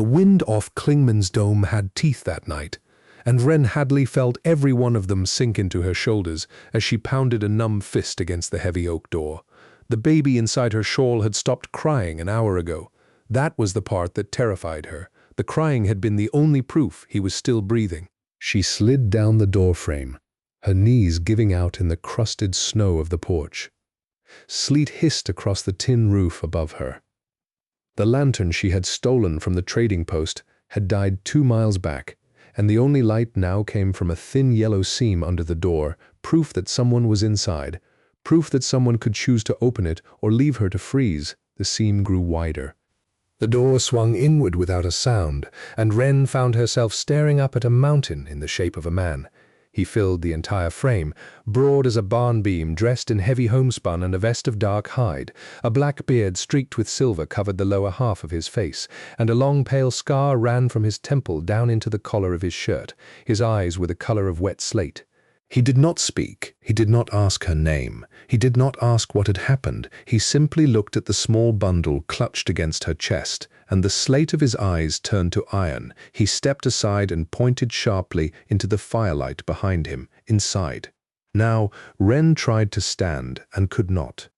The wind off Klingman's dome had teeth that night, and Wren Hadley felt every one of them sink into her shoulders as she pounded a numb fist against the heavy oak door. The baby inside her shawl had stopped crying an hour ago. That was the part that terrified her. The crying had been the only proof he was still breathing. She slid down the doorframe, her knees giving out in the crusted snow of the porch. Sleet hissed across the tin roof above her. The lantern she had stolen from the trading post had died 2 miles back, and the only light now came from a thin yellow seam under the door, proof that someone was inside, proof that someone could choose to open it or leave her to freeze. The seam grew wider. The door swung inward without a sound, and Wren found herself staring up at a mountain in the shape of a man. He filled the entire frame, broad as a barn beam, dressed in heavy homespun and a vest of dark hide. A black beard streaked with silver covered the lower half of his face, and a long pale scar ran from his temple down into the collar of his shirt. His eyes were the color of wet slate. He did not speak. He did not ask her name. He did not ask what had happened. He simply looked at the small bundle clutched against her chest, and the slate of his eyes turned to iron. He stepped aside and pointed sharply into the firelight behind him, inside. Now, Wren tried to stand and could not.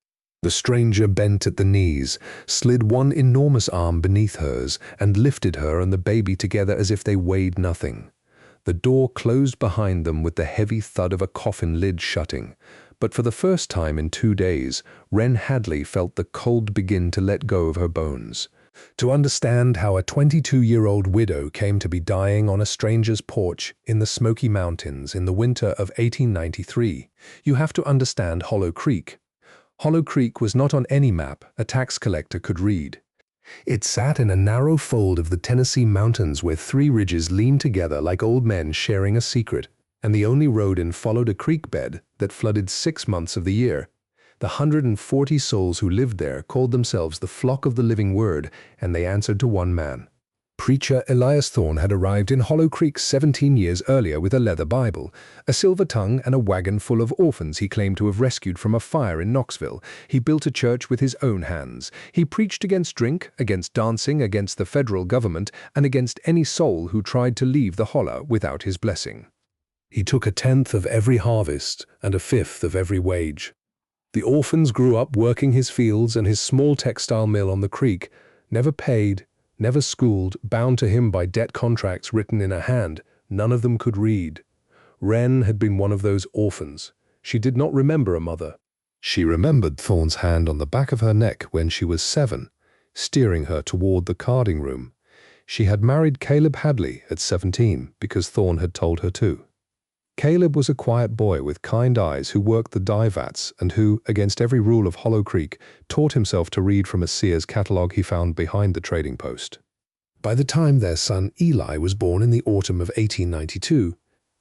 The stranger bent at the knees, slid one enormous arm beneath hers, and lifted her and the baby together as if they weighed nothing. The door closed behind them with the heavy thud of a coffin lid shutting. But for the first time in 2 days, Wren Hadley felt the cold begin to let go of her bones. To understand how a 22-year-old widow came to be dying on a stranger's porch in the Smoky Mountains in the winter of 1893, you have to understand Hollow Creek. Hollow Creek was not on any map a tax collector could read. It sat in a narrow fold of the Tennessee mountains where 3 ridges leaned together like old men sharing a secret, and the only road in followed a creek bed that flooded 6 months of the year. The 140 souls who lived there called themselves the Flock of the Living Word, and they answered to one man. Preacher Elias Thorne had arrived in Hollow Creek 17 years earlier with a leather Bible, a silver tongue, and a wagon full of orphans he claimed to have rescued from a fire in Knoxville. He built a church with his own hands. He preached against drink, against dancing, against the federal government, and against any soul who tried to leave the holler without his blessing. He took 1/10 of every harvest and 1/5 of every wage. The orphans grew up working his fields and his small textile mill on the creek, never paid, never schooled, bound to him by debt contracts written in a hand. None of them could read. Wren had been one of those orphans. She did not remember a mother. She remembered Thorne's hand on the back of her neck when she was 7, steering her toward the carding room. She had married Caleb Hadley at 17 because Thorne had told her to. Caleb was a quiet boy with kind eyes who worked the dye vats and who, against every rule of Hollow Creek, taught himself to read from a Sears catalog he found behind the trading post. By the time their son Eli was born in the autumn of 1892,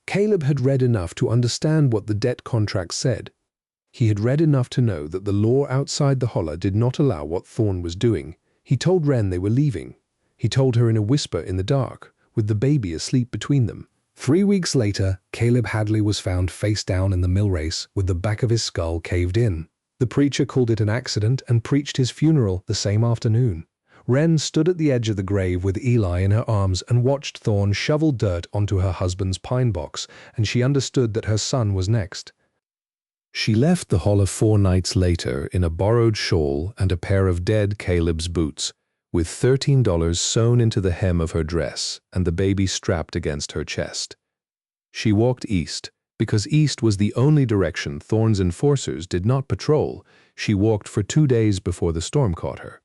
Caleb had read enough to understand what the debt contract said. He had read enough to know that the law outside the holler did not allow what Thorne was doing. He told Wren they were leaving. He told her in a whisper in the dark, with the baby asleep between them. 3 weeks later, Caleb Hadley was found face down in the mill race with the back of his skull caved in. The preacher called it an accident and preached his funeral the same afternoon. Wren stood at the edge of the grave with Eli in her arms and watched Thorne shovel dirt onto her husband's pine box, and she understood that her son was next. She left the holler 4 nights later in a borrowed shawl and a pair of dead Caleb's boots, with $13 sewn into the hem of her dress and the baby strapped against her chest. She walked east, because east was the only direction Thorne's enforcers did not patrol. She walked for 2 days before the storm caught her.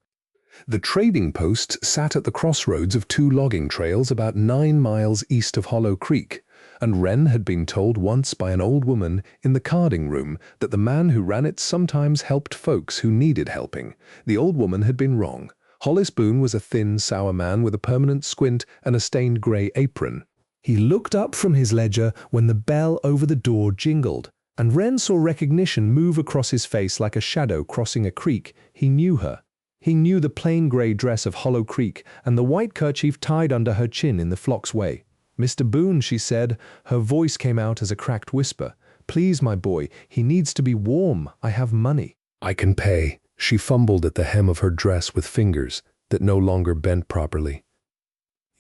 The trading post sat at the crossroads of 2 logging trails about 9 miles east of Hollow Creek, and Wren had been told once by an old woman in the carding room that the man who ran it sometimes helped folks who needed helping. The old woman had been wrong. Hollis Boone was a thin, sour man with a permanent squint and a stained gray apron. He looked up from his ledger when the bell over the door jingled, and Wren saw recognition move across his face like a shadow crossing a creek. He knew her. He knew the plain gray dress of Hollow Creek and the white kerchief tied under her chin in the Flock's way. "Mr. Boone," she said. Her voice came out as a cracked whisper. "Please, my boy, he needs to be warm. I have money." "I can pay." She fumbled at the hem of her dress with fingers that no longer bent properly.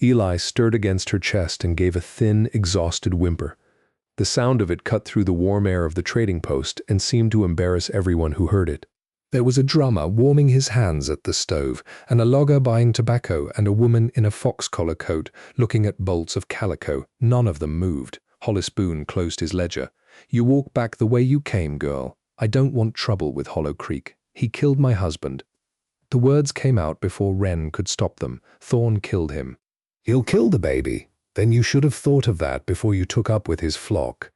Eli stirred against her chest and gave a thin, exhausted whimper. The sound of it cut through the warm air of the trading post and seemed to embarrass everyone who heard it. There was a drummer warming his hands at the stove, and a logger buying tobacco, and a woman in a fox-collar coat looking at bolts of calico. None of them moved. Hollis Boone closed his ledger. "You walk back the way you came, girl. I don't want trouble with Hollow Creek. He killed my husband." The words came out before Wren could stop them. Thorne killed him. "He'll kill the baby. Then you should have thought of that before you took up with his flock."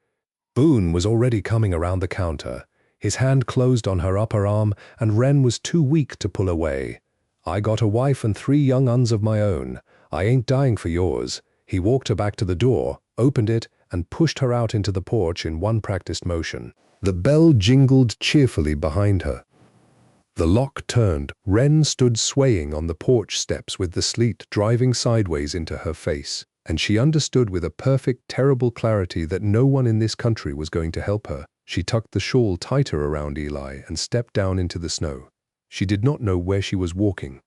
Boone was already coming around the counter. His hand closed on her upper arm, and Wren was too weak to pull away. "I got a wife and 3 young uns of my own. I ain't dying for yours." He walked her back to the door, opened it, and pushed her out into the porch in one practiced motion. The bell jingled cheerfully behind her. The lock turned. Wren stood swaying on the porch steps with the sleet driving sideways into her face, and she understood with a perfect, terrible clarity that no one in this country was going to help her. She tucked the shawl tighter around Eli and stepped down into the snow. She did not know where she was walking.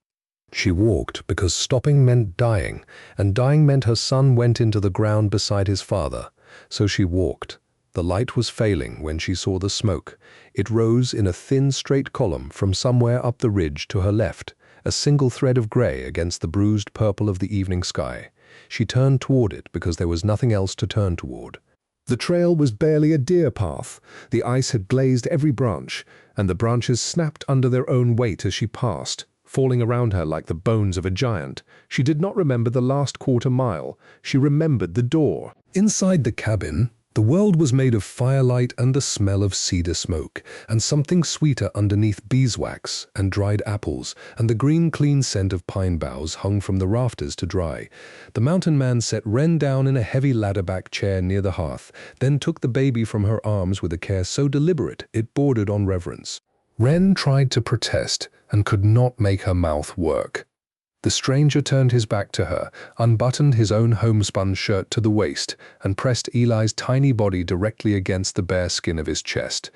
She walked because stopping meant dying, and dying meant her son went into the ground beside his father. So she walked. The light was failing when she saw the smoke. It rose in a thin, straight column from somewhere up the ridge to her left, a single thread of gray against the bruised purple of the evening sky. She turned toward it because there was nothing else to turn toward. The trail was barely a deer path. The ice had glazed every branch, and the branches snapped under their own weight as she passed, falling around her like the bones of a giant. She did not remember the last quarter mile. She remembered the door. Inside the cabin, the world was made of firelight and the smell of cedar smoke, and something sweeter underneath beeswax and dried apples, and the green, clean scent of pine boughs hung from the rafters to dry. The mountain man set Wren down in a heavy ladder-back chair near the hearth, then took the baby from her arms with a care so deliberate it bordered on reverence. Wren tried to protest and could not make her mouth work. The stranger turned his back to her, unbuttoned his own homespun shirt to the waist, and pressed Eli's tiny body directly against the bare skin of his chest.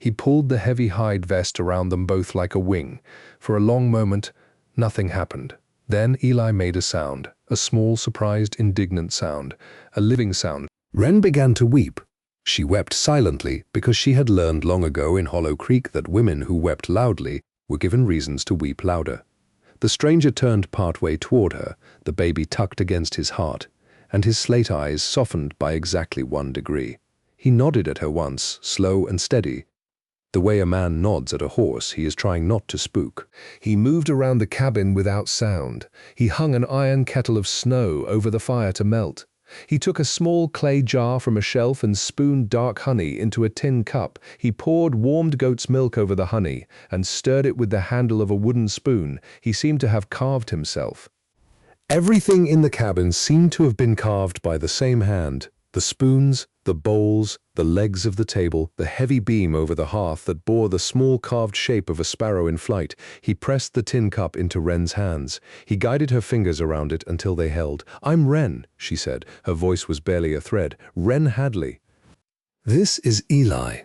He pulled the heavy hide vest around them both like a wing. For a long moment, nothing happened. Then Eli made a sound, a small, surprised, indignant sound, a living sound. Wren began to weep. She wept silently because she had learned long ago in Hollow Creek that women who wept loudly were given reasons to weep louder. The stranger turned partway toward her, the baby tucked against his heart, and his slate eyes softened by exactly 1 degree. He nodded at her once, slow and steady. The way a man nods at a horse he is trying not to spook. He moved around the cabin without sound. He hung an iron kettle of snow over the fire to melt. He took a small clay jar from a shelf and spooned dark honey into a tin cup. He poured warmed goat's milk over the honey and stirred it with the handle of a wooden spoon. He seemed to have carved himself. Everything in the cabin seemed to have been carved by the same hand. The spoons, the bowls, the legs of the table, the heavy beam over the hearth that bore the small carved shape of a sparrow in flight. He pressed the tin cup into Wren's hands. He guided her fingers around it until they held. "I'm Wren," she said. Her voice was barely a thread. "Wren Hadley." "This is Eli."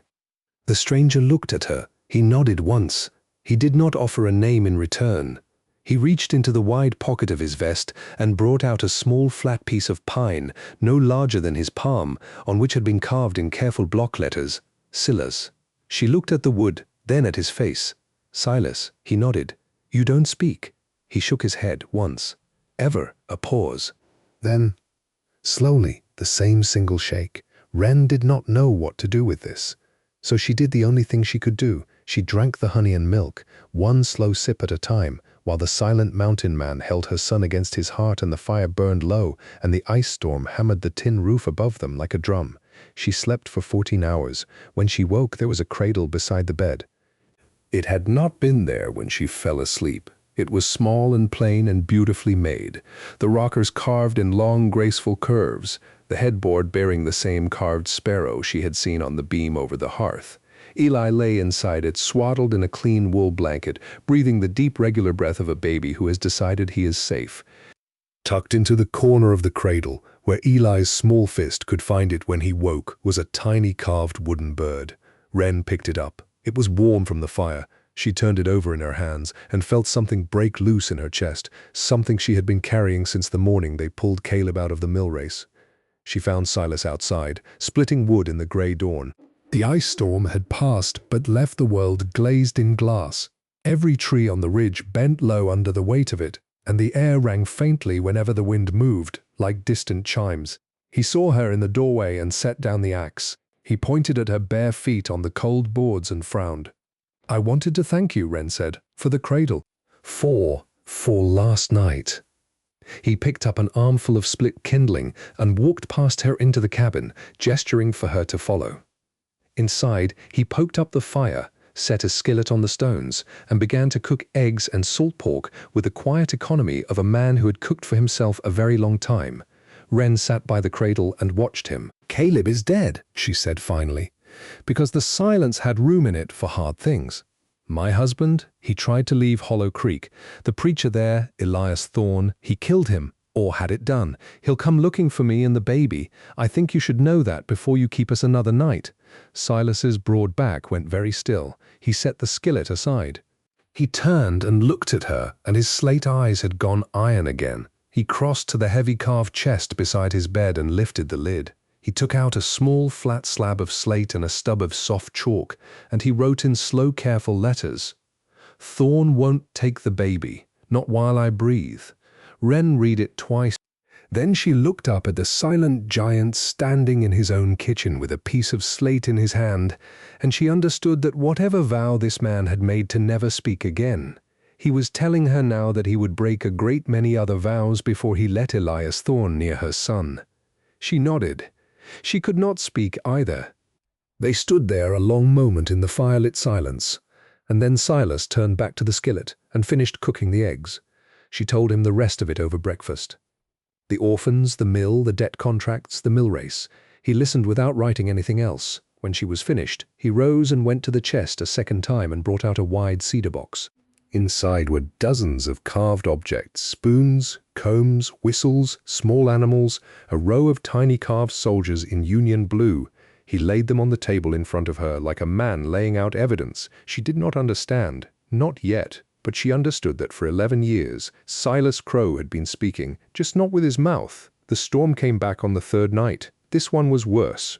The stranger looked at her. He nodded once. He did not offer a name in return. He reached into the wide pocket of his vest and brought out a small flat piece of pine, no larger than his palm, on which had been carved in careful block letters, Silas. She looked at the wood, then at his face. "Silas," he nodded. "You don't speak." He shook his head once. Ever a pause. Then, slowly, the same single shake. Wren did not know what to do with this. So she did the only thing she could do. She drank the honey and milk, one slow sip at a time, while the silent mountain man held her son against his heart and the fire burned low and the ice storm hammered the tin roof above them like a drum. She slept for 14 hours. When she woke, there was a cradle beside the bed. It had not been there when she fell asleep. It was small and plain and beautifully made, the rockers carved in long, graceful curves, the headboard bearing the same carved sparrow she had seen on the beam over the hearth. Eli lay inside it, swaddled in a clean wool blanket, breathing the deep, regular breath of a baby who has decided he is safe. Tucked into the corner of the cradle, where Eli's small fist could find it when he woke, was a tiny carved wooden bird. Wren picked it up. It was warm from the fire. She turned it over in her hands and felt something break loose in her chest, something she had been carrying since the morning they pulled Caleb out of the mill race. She found Silas outside, splitting wood in the grey dawn. The ice storm had passed but left the world glazed in glass. Every tree on the ridge bent low under the weight of it, and the air rang faintly whenever the wind moved, like distant chimes. He saw her in the doorway and set down the axe. He pointed at her bare feet on the cold boards and frowned. "I wanted to thank you," Wren said, "for the cradle. For last night." He picked up an armful of split kindling and walked past her into the cabin, gesturing for her to follow. Inside, he poked up the fire, set a skillet on the stones, and began to cook eggs and salt pork with the quiet economy of a man who had cooked for himself a very long time. Wren sat by the cradle and watched him. "Caleb is dead," she said finally, because the silence had room in it for hard things. "My husband, he tried to leave Hollow Creek. The preacher there, Elias Thorne, he killed him, or had it done. He'll come looking for me and the baby. I think you should know that before you keep us another night." Silas's broad back went very still. He set the skillet aside. He turned and looked at her, and his slate eyes had gone iron again. He crossed to the heavy carved chest beside his bed and lifted the lid. He took out a small flat slab of slate and a stub of soft chalk, and he wrote in slow, careful letters, "Thorne won't take the baby, not while I breathe." Wren read it twice. Then she looked up at the silent giant standing in his own kitchen with a piece of slate in his hand, and she understood that whatever vow this man had made to never speak again, he was telling her now that he would break a great many other vows before he let Elias Thorne near her son. She nodded. She could not speak either. They stood there a long moment in the firelit silence, and then Silas turned back to the skillet and finished cooking the eggs. She told him the rest of it over breakfast. The orphans, the mill, the debt contracts, the mill race. He listened without writing anything else. When she was finished, he rose and went to the chest a second time and brought out a wide cedar box. Inside were dozens of carved objects, spoons, combs, whistles, small animals, a row of tiny carved soldiers in Union blue. He laid them on the table in front of her like a man laying out evidence. She did not understand, not yet, but she understood that for 11 years, Silas Crow had been speaking, just not with his mouth. The storm came back on the third night. This one was worse.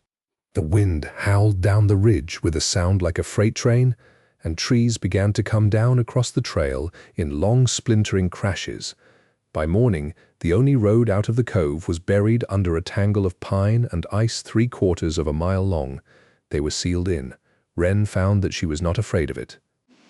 The wind howled down the ridge with a sound like a freight train, and trees began to come down across the trail in long splintering crashes. By morning, the only road out of the cove was buried under a tangle of pine and ice 3/4 of a mile long. They were sealed in. Wren found that she was not afraid of it.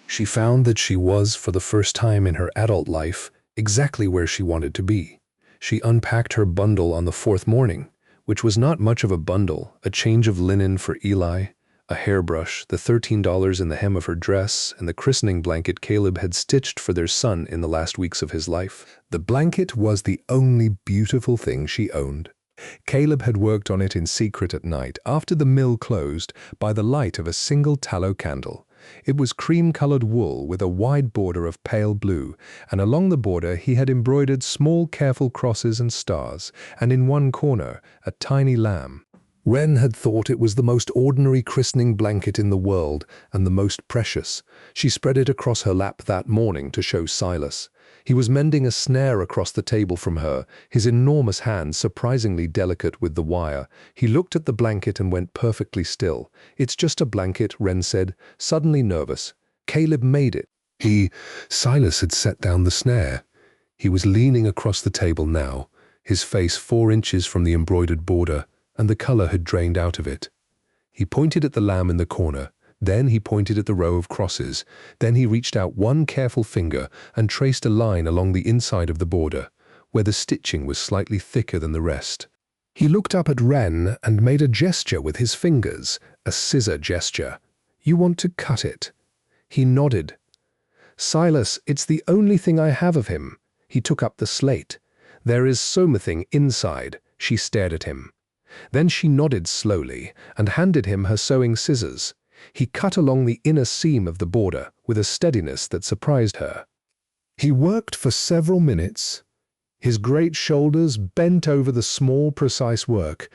She found that she was, for the first time in her adult life, exactly where she wanted to be. She unpacked her bundle on the 4th morning, which was not much of a bundle, a change of linen for Eli, a hairbrush, the $13 in the hem of her dress, and the christening blanket Caleb had stitched for their son in the last weeks of his life. The blanket was the only beautiful thing she owned. Caleb had worked on it in secret at night, after the mill closed, by the light of a single tallow candle. It was cream-colored wool with a wide border of pale blue, and along the border he had embroidered small careful crosses and stars, and in one corner a tiny lamb. Wren had thought it was the most ordinary christening blanket in the world and the most precious. She spread it across her lap that morning to show Silas. He was mending a snare across the table from her, his enormous hand surprisingly delicate with the wire. He looked at the blanket and went perfectly still. "It's just a blanket," Wren said, suddenly nervous. "Caleb made it." Silas had set down the snare. He was leaning across the table now, his face 4 inches from the embroidered border, and the color had drained out of it. He pointed at the lamb in the corner. Then he pointed at the row of crosses. Then he reached out one careful finger and traced a line along the inside of the border, where the stitching was slightly thicker than the rest. He looked up at Wren and made a gesture with his fingers, a scissor gesture. "You want to cut it?" He nodded. "Silas, it's the only thing I have of him." He took up the slate. "There is something inside." She stared at him. Then she nodded slowly and handed him her sewing scissors. He cut along the inner seam of the border with a steadiness that surprised her. He worked for several minutes, his great shoulders bent over the small, precise work.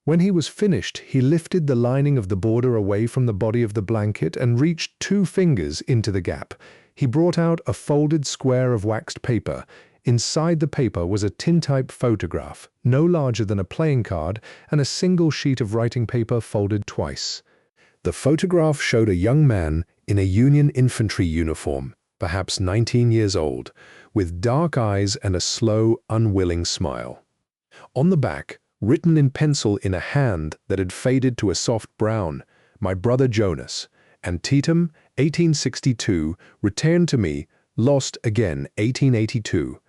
When he was finished, he lifted the lining of the border away from the body of the blanket and reached 2 fingers into the gap. He brought out a folded square of waxed paper. Inside the paper was a tintype photograph, no larger than a playing card, and a single sheet of writing paper folded twice. The photograph showed a young man in a Union infantry uniform, perhaps 19 years old, with dark eyes and a slow, unwilling smile. On the back, written in pencil in a hand that had faded to a soft brown, "My brother Jonas, Antietam, 1862, returned to me, lost again, 1882.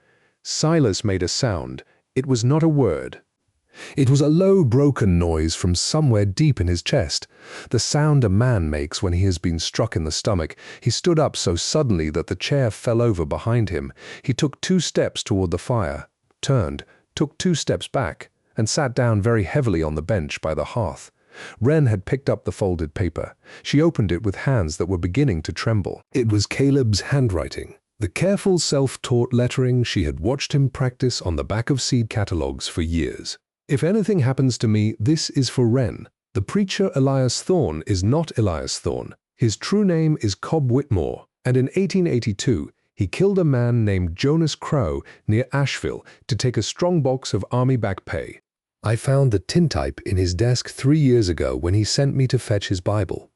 Silas made a sound. It was not a word. It was a low, broken noise from somewhere deep in his chest, the sound a man makes when he has been struck in the stomach. He stood up so suddenly that the chair fell over behind him. He took 2 steps toward the fire, turned, took 2 steps back, and sat down very heavily on the bench by the hearth. Wren had picked up the folded paper. She opened it with hands that were beginning to tremble. It was Caleb's handwriting, the careful self-taught lettering she had watched him practice on the back of seed catalogs for years. "If anything happens to me, this is for Wren. The preacher Elias Thorne is not Elias Thorne. His true name is Cobb Whitmore, and in 1882, he killed a man named Jonas Crow near Asheville to take a strong box of Army back pay. I found the tintype in his desk 3 years ago when he sent me to fetch his Bible.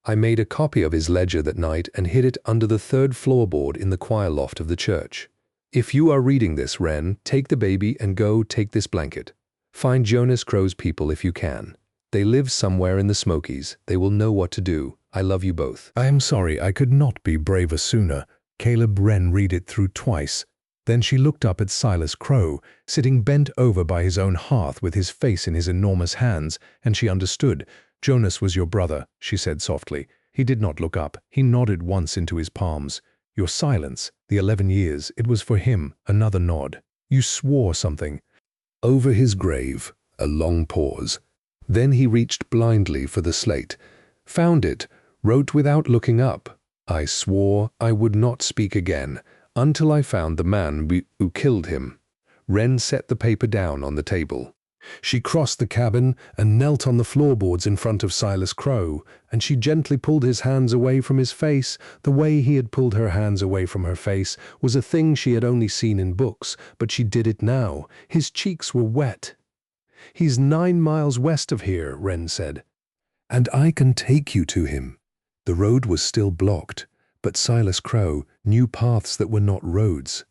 I made a copy of his ledger that night and hid it under the 3rd floorboard in the choir loft of the church. If you are reading this, Wren, take the baby and go take this blanket. Find Jonas Crow's people if you can. They live somewhere in the Smokies. They will know what to do. I love you both." "I am sorry I could not be braver sooner." Caleb Wren read it through twice. Then she looked up at Silas Crow, sitting bent over by his own hearth with his face in his enormous hands, and she understood. "Jonas was your brother," she said softly. He did not look up. He nodded once into his palms. "Your silence, the 11 years, it was for him." Another nod. "You swore something." Over his grave, a long pause. Then he reached blindly for the slate, found it, wrote without looking up. "I swore I would not speak again until I found the man who killed him." Wren set the paper down on the table. She crossed the cabin and knelt on the floorboards in front of Silas Crow, and she gently pulled his hands away from his face. The way he had pulled her hands away from her face was a thing she had only seen in books, but she did it now. His cheeks were wet. "He's 9 miles west of here," Wren said. "And I can take you to him." The road was still blocked, but Silas Crow knew paths that were not roads.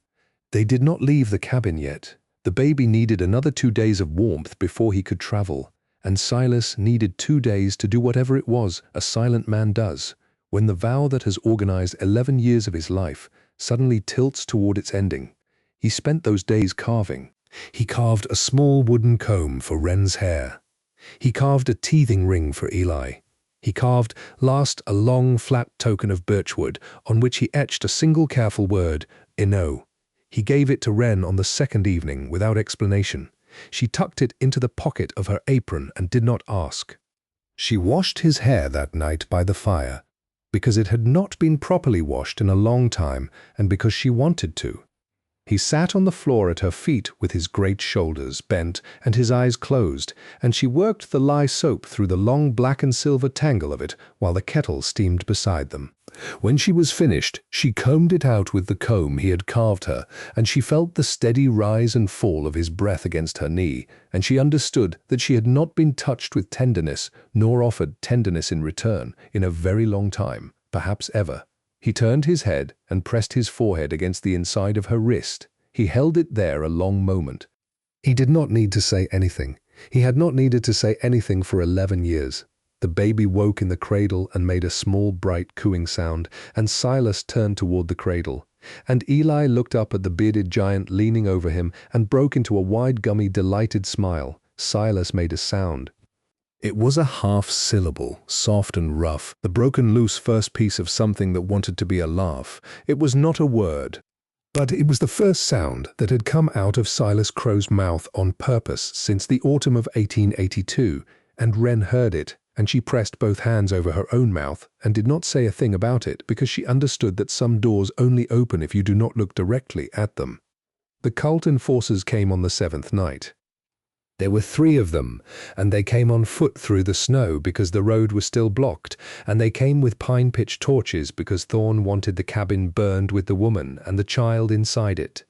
They did not leave the cabin yet. The baby needed another 2 days of warmth before he could travel, and Silas needed 2 days to do whatever it was a silent man does when the vow that has organized 11 years of his life suddenly tilts toward its ending. He spent those days carving. He carved a small wooden comb for Wren's hair. He carved a teething ring for Eli. He carved, last, a long, flat token of birchwood on which he etched a single careful word, "Eno." He gave it to Wren on the 2nd evening without explanation. She tucked it into the pocket of her apron and did not ask. She washed his hair that night by the fire, because it had not been properly washed in a long time and because she wanted to. He sat on the floor at her feet with his great shoulders bent and his eyes closed, and she worked the lye soap through the long black and silver tangle of it while the kettle steamed beside them. When she was finished, she combed it out with the comb he had carved her, and she felt the steady rise and fall of his breath against her knee, and she understood that she had not been touched with tenderness, nor offered tenderness in return, in a very long time, perhaps ever. He turned his head and pressed his forehead against the inside of her wrist. He held it there a long moment. He did not need to say anything. He had not needed to say anything for 11 years. The baby woke in the cradle and made a small, bright cooing sound, and Silas turned toward the cradle. And Eli looked up at the bearded giant leaning over him and broke into a wide, gummy, delighted smile. Silas made a sound. It was a half-syllable, soft and rough, the broken loose first piece of something that wanted to be a laugh. It was not a word, but it was the first sound that had come out of Silas Crow's mouth on purpose since the autumn of 1882, and Wren heard it, and she pressed both hands over her own mouth and did not say a thing about it because she understood that some doors only open if you do not look directly at them. The cult enforcers came on the 7th night. There were 3 of them, and they came on foot through the snow because the road was still blocked, and they came with pine-pitch torches because Thorn wanted the cabin burned with the woman and the child inside it.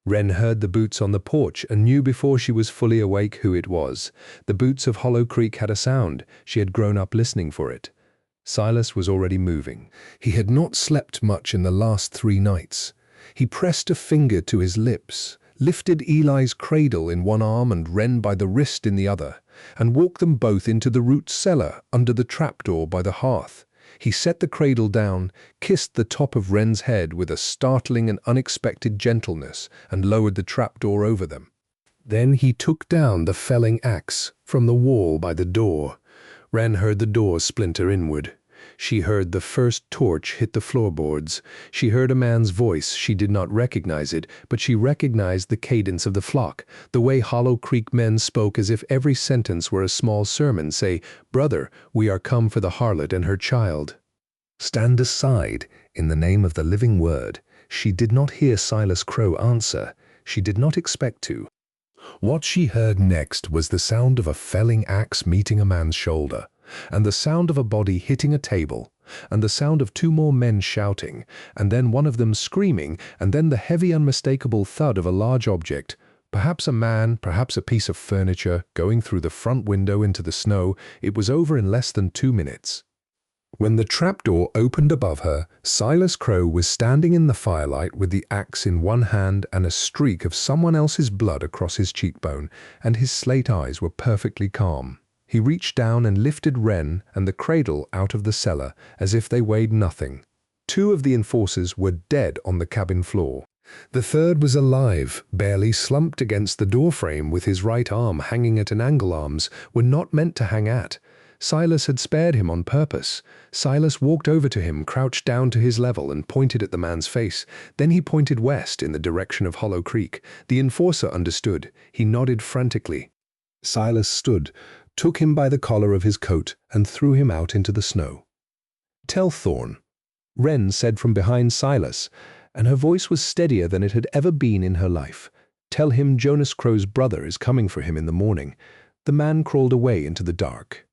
Wren heard the boots on the porch and knew before she was fully awake who it was. The boots of Hollow Creek had a sound. She had grown up listening for it. Silas was already moving. He had not slept much in the last 3 nights. He pressed a finger to his lips, lifted Eli's cradle in one arm and Wren by the wrist in the other, and walked them both into the root cellar under the trapdoor by the hearth. He set the cradle down, kissed the top of Wren's head with a startling and unexpected gentleness, and lowered the trapdoor over them. Then he took down the felling axe from the wall by the door. Wren heard the door splinter inward. She heard the first torch hit the floorboards. She heard a man's voice. She did not recognize it, but she recognized the cadence of the flock, the way Hollow Creek men spoke as if every sentence were a small sermon. Say, "Brother, we are come for the harlot and her child. Stand aside in the name of the living word." She did not hear Silas Crow answer. She did not expect to. What she heard next was the sound of a felling axe meeting a man's shoulder, and the sound of a body hitting a table, and the sound of 2 more men shouting, and then one of them screaming, and then the heavy unmistakable thud of a large object, perhaps a man, perhaps a piece of furniture, going through the front window into the snow. It was over in less than 2 minutes. When the trapdoor opened above her, Silas Crow was standing in the firelight with the axe in one hand and a streak of someone else's blood across his cheekbone, and his slate eyes were perfectly calm. He reached down and lifted Wren and the cradle out of the cellar as if they weighed nothing. 2 of the enforcers were dead on the cabin floor. The third was alive, barely slumped against the doorframe with his right arm hanging at an angle. Arms were not meant to hang at. Silas had spared him on purpose. Silas walked over to him, crouched down to his level, and pointed at the man's face. Then he pointed west in the direction of Hollow Creek. The enforcer understood. He nodded frantically. Silas stood, took him by the collar of his coat, and threw him out into the snow. "Tell Thorn," Wren said from behind Silas, and her voice was steadier than it had ever been in her life. "Tell him Jonas Crow's brother is coming for him in the morning." The man crawled away into the dark.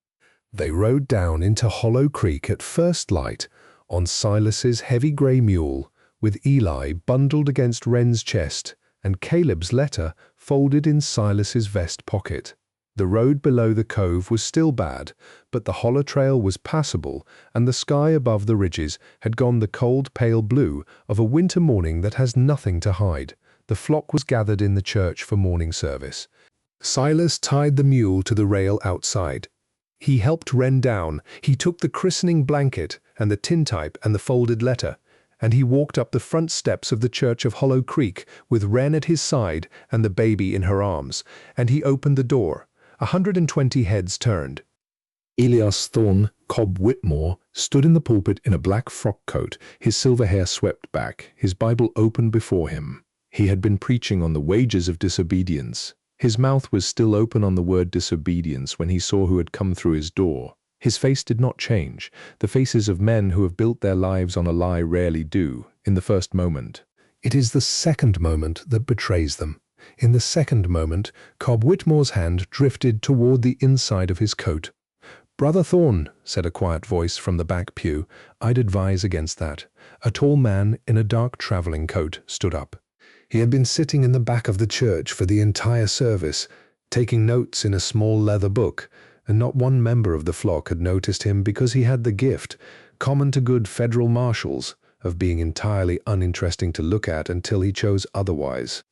They rode down into Hollow Creek at first light on Silas's heavy grey mule, with Eli bundled against Wren's chest and Caleb's letter folded in Silas's vest pocket. The road below the cove was still bad, but the hollow trail was passable, and the sky above the ridges had gone the cold pale blue of a winter morning that has nothing to hide. The flock was gathered in the church for morning service. Silas tied the mule to the rail outside. He helped Wren down. He took the christening blanket and the tintype and the folded letter, and he walked up the front steps of the church of Hollow Creek with Wren at his side and the baby in her arms, and he opened the door. 120 heads turned. Elias Thorn, Cobb Whitmore, stood in the pulpit in a black frock coat, his silver hair swept back, his Bible open before him. He had been preaching on the wages of disobedience. His mouth was still open on the word disobedience when he saw who had come through his door. His face did not change. The faces of men who have built their lives on a lie rarely do, in the first moment. It is the second moment that betrays them. In the second moment, Cobb Whitmore's hand drifted toward the inside of his coat. "Brother Thorn," said a quiet voice from the back pew, "I'd advise against that." A tall man in a dark traveling coat stood up. He had been sitting in the back of the church for the entire service, taking notes in a small leather book, and not one member of the flock had noticed him because he had the gift, common to good federal marshals, of being entirely uninteresting to look at until he chose otherwise.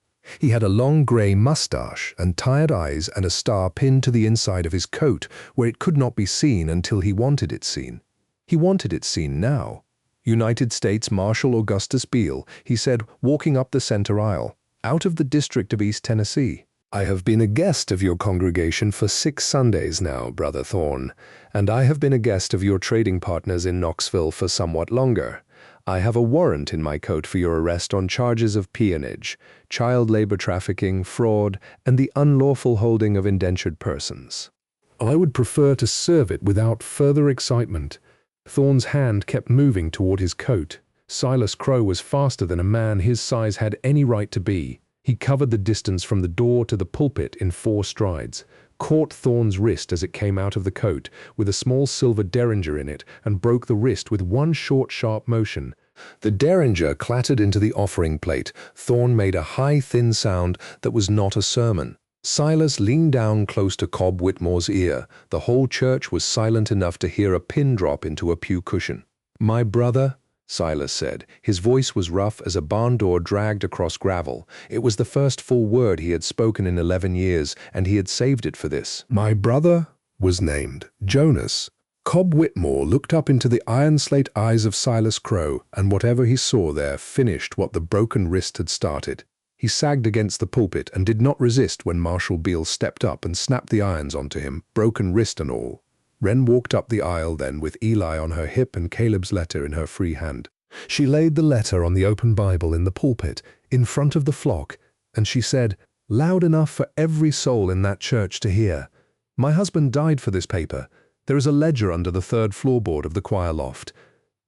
He had a long grey mustache and tired eyes and a star pinned to the inside of his coat where it could not be seen until he wanted it seen. He wanted it seen now. "United States Marshal Augustus Beale," he said, walking up the center aisle, "out of the District of East Tennessee. I have been a guest of your congregation for 6 Sundays now, Brother Thorn, and I have been a guest of your trading partners in Knoxville for somewhat longer. I have a warrant in my coat for your arrest on charges of peonage, child labor trafficking, fraud, and the unlawful holding of indentured persons. I would prefer to serve it without further excitement." Thorn's hand kept moving toward his coat. Silas Crow was faster than a man his size had any right to be. He covered the distance from the door to the pulpit in 4 strides, caught Thorne's wrist as it came out of the coat with a small silver derringer in it, and broke the wrist with one short, sharp motion. The derringer clattered into the offering plate. Thorne made a high, thin sound that was not a sermon. Silas leaned down close to Cobb Whitmore's ear. The whole church was silent enough to hear a pin drop into a pew cushion. "My brother," Silas said. His voice was rough as a barn door dragged across gravel. It was the first full word he had spoken in 11 years, and he had saved it for this. "My brother was named Jonas." Cobb Whitmore looked up into the iron slate eyes of Silas Crow, and whatever he saw there finished what the broken wrist had started. He sagged against the pulpit and did not resist when Marshal Beale stepped up and snapped the irons onto him, broken wrist and all. Wren walked up the aisle then with Eli on her hip and Caleb's letter in her free hand. She laid the letter on the open Bible in the pulpit, in front of the flock, and she said, loud enough for every soul in that church to hear, "My husband died for this paper. There is a ledger under the 3rd floorboard of the choir loft.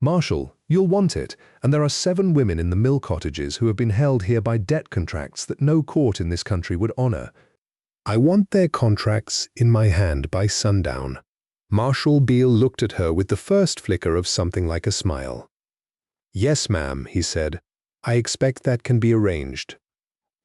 Marshal, you'll want it, and there are 7 women in the mill cottages who have been held here by debt contracts that no court in this country would honor. I want their contracts in my hand by sundown." Marshal Beale looked at her with the first flicker of something like a smile. "Yes, ma'am," he said. "I expect that can be arranged."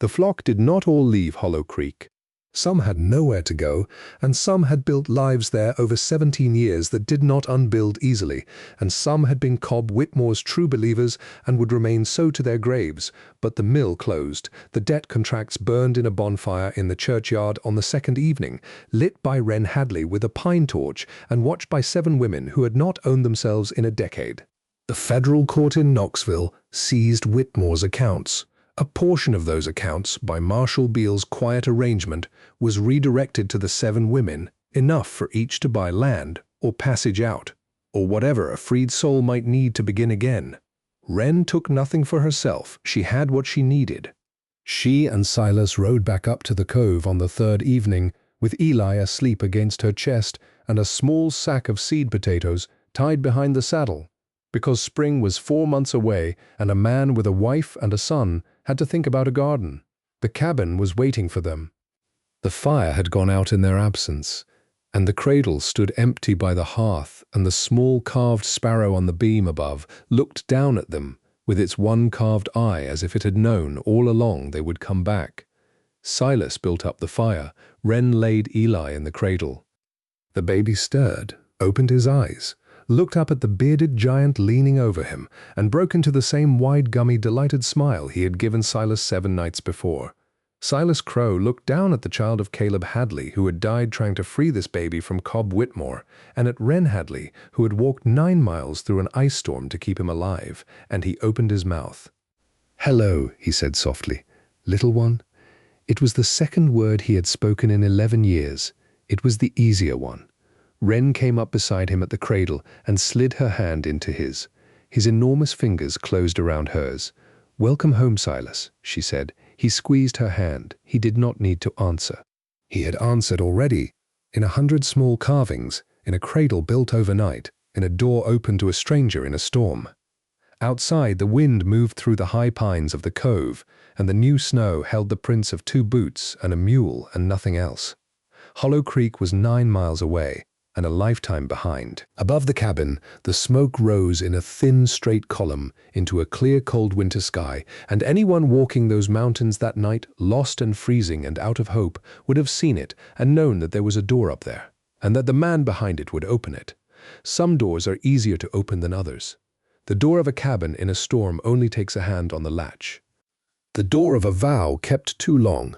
The flock did not all leave Hollow Creek. Some had nowhere to go, and some had built lives there over 17 years that did not unbuild easily, and some had been Cobb Whitmore's true believers and would remain so to their graves. But the mill closed. The debt contracts burned in a bonfire in the churchyard on the 2nd evening, lit by Wren Hadley with a pine torch and watched by 7 women who had not owned themselves in a decade. The federal court in Knoxville seized Whitmore's accounts. A portion of those accounts, by Marshal Beale's quiet arrangement, was redirected to the 7 women, enough for each to buy land, or passage out, or whatever a freed soul might need to begin again. Wren took nothing for herself. She had what she needed. She and Silas rode back up to the cove on the 3rd evening, with Eli asleep against her chest and a small sack of seed potatoes tied behind the saddle, because spring was 4 months away and a man with a wife and a son had to think about a garden. The cabin was waiting for them. The fire had gone out in their absence, and the cradle stood empty by the hearth, and the small carved sparrow on the beam above looked down at them with its one carved eye as if it had known all along they would come back. Silas built up the fire. Wren laid Eli in the cradle. The baby stirred, opened his eyes, looked up at the bearded giant leaning over him, and broke into the same wide, gummy, delighted smile he had given Silas 7 nights before. Silas Crow looked down at the child of Caleb Hadley, who had died trying to free this baby from Cobb Whitmore, and at Wren Hadley, who had walked 9 miles through an ice storm to keep him alive, and he opened his mouth. "Hello," he said softly. "Little one." It was the 2nd word he had spoken in 11 years. It was the easier one. Wren came up beside him at the cradle and slid her hand into his. His enormous fingers closed around hers. "Welcome home, Silas," she said. He squeezed her hand. He did not need to answer. He had answered already, in 100 small carvings, in a cradle built overnight, in a door open to a stranger in a storm. Outside, the wind moved through the high pines of the cove, and the new snow held the prints of 2 boots and a mule and nothing else. Hollow Creek was 9 miles away, and a lifetime behind. Above the cabin, the smoke rose in a thin, straight column into a clear, cold winter sky, and anyone walking those mountains that night, lost and freezing and out of hope, would have seen it and known that there was a door up there, and that the man behind it would open it. Some doors are easier to open than others. The door of a cabin in a storm only takes a hand on the latch. The door of a vow kept too long,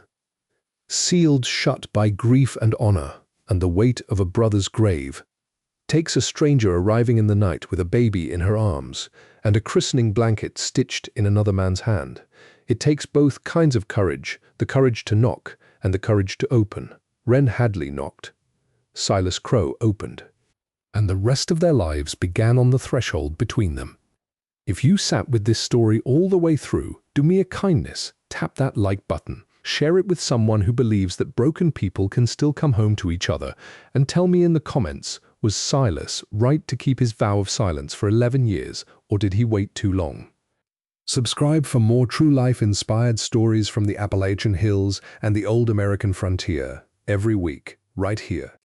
sealed shut by grief and honor, and the weight of a brother's grave, takes a stranger arriving in the night with a baby in her arms and a christening blanket stitched in another man's hand. It takes both kinds of courage, the courage to knock and the courage to open. Wren Hadley knocked. Silas Crow opened. And the rest of their lives began on the threshold between them. If you sat with this story all the way through, do me a kindness, tap that like button. Share it with someone who believes that broken people can still come home to each other, and tell me in the comments, was Silas right to keep his vow of silence for 11 years, or did he wait too long? Subscribe for more true life-inspired stories from the Appalachian Hills and the old American frontier every week, right here.